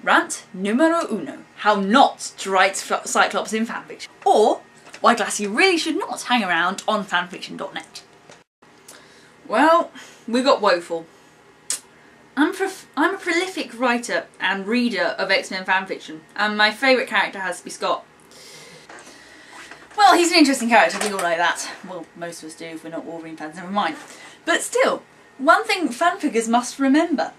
Rant numero uno. How not to write Cyclops in fanfiction. Or why Glassy really should not hang around on fanfiction.net. Well, we got woeful. I'm a prolific writer and reader of X-Men fanfiction, and my favourite character has to be Scott. Well, he's an interesting character, we all know that. Well, most of us do if we're not Wolverine fans, never mind. But still, one thing fanfiggers must remember.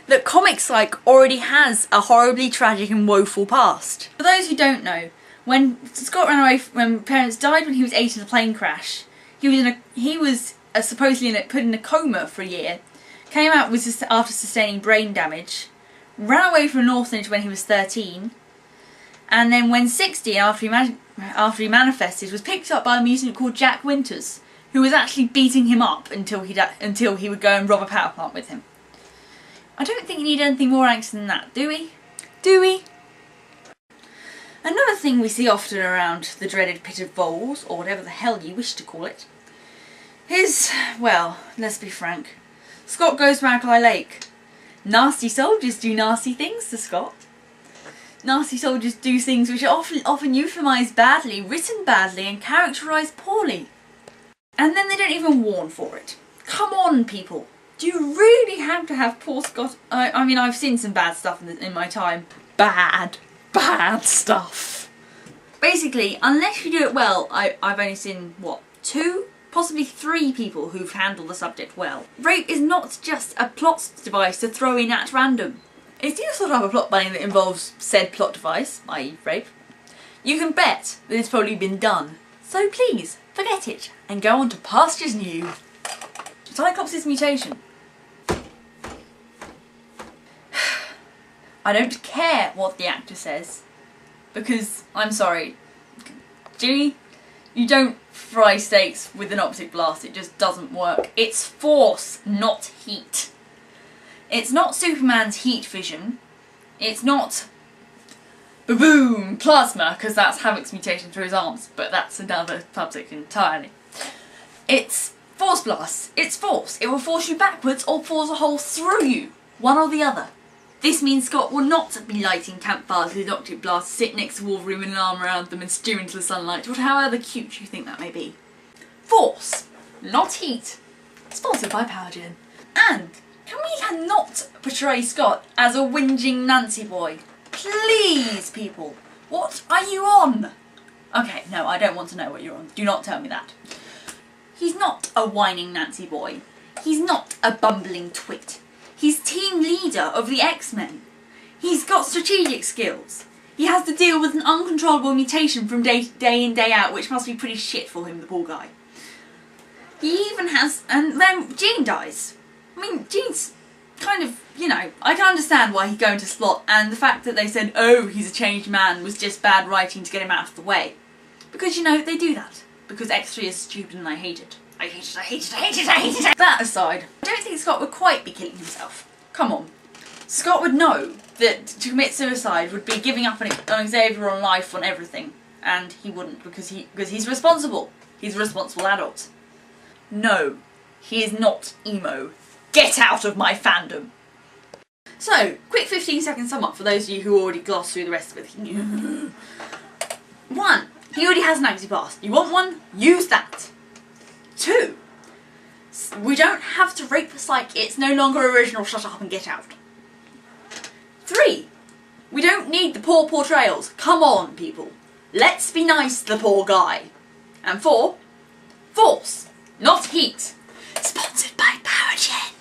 That Comics Like already has a horribly tragic and woeful past. For those who don't know, when Scott ran away, when parents died when he was 8 in a plane crash, he was supposedly put in a coma for a year, came out after sustaining brain damage, ran away from an orphanage when he was 13, and then when 60, after he manifested, was picked up by a mutant called Jack Winters, who was actually beating him up until he would go and rob a power plant with him. I don't think you need anything more angst than that, do we? Do we? Another thing we see often around the dreaded Pit of Voles, or whatever the hell you wish to call it, is, well, let's be frank, Scott goes to Alkali Lake. Nasty soldiers do nasty things to Scott. Nasty soldiers do things which are often euphemised badly, written badly and characterised poorly. And then they don't even warn for it. Come on, people. Do you really have to have poor Scott? I mean, I've seen some bad stuff in my time. Bad stuff. Basically, unless you do it well, I've only seen, what, 2? Possibly 3 people who've handled the subject well. Rape is not just a plot device to throw in at random. If you sort of have a plot binding that involves said plot device, i.e. rape, you can bet that it's probably been done. So please, forget it and go on to pastures new. Cyclops' mutation. I don't care what the actor says, because, I'm sorry, Jimmy, you don't fry steaks with an optic blast, it just doesn't work. It's force, not heat. It's not Superman's heat vision, it's not boom plasma, because that's Havoc's mutation through his arms, but that's another subject entirely. It's force blast, it's force. It will force you backwards or force a hole through you, one or the other. This means Scott will not be lighting campfires with an optic blast, sit next to Wolverine with an arm around them and stew into the sunlight, or however cute you think that may be. Force, not heat. Sponsored by Powergen. And can we not portray Scott as a whinging Nancy boy? Please, people. What are you on? Okay, no, I don't want to know what you're on. Do not tell me that. He's not a whining Nancy boy. He's not a bumbling twit. He's team leader of the X-Men. He's got strategic skills. He has to deal with an uncontrollable mutation from day in, day out, which must be pretty shit for him, the poor guy. He even has... and then Jean dies. I mean, Jean's kind of, you know, I can understand why he'd go into slot, and the fact that they said, oh, he's a changed man, was just bad writing to get him out of the way. Because, you know, they do that. Because X3 is stupid and I hate it. I hate it, I hate it, I hate it, I hate it! That aside, I don't think Scott would quite be killing himself. Come on. Scott would know that to commit suicide would be giving up on Xavier, on life, on everything. And he wouldn't, because he's responsible. He's a responsible adult. No, he is not emo. Get out of my fandom! So, quick 15-second sum up for those of you who already glossed through the rest of it. 1. He already has an anxiety past. You want one? Use that. 2. We don't have to rape Psyche. It's no longer original. Shut up and get out. 3. We don't need the poor portrayals. Come on, people. Let's be nice to the poor guy. And 4. Force, not heat.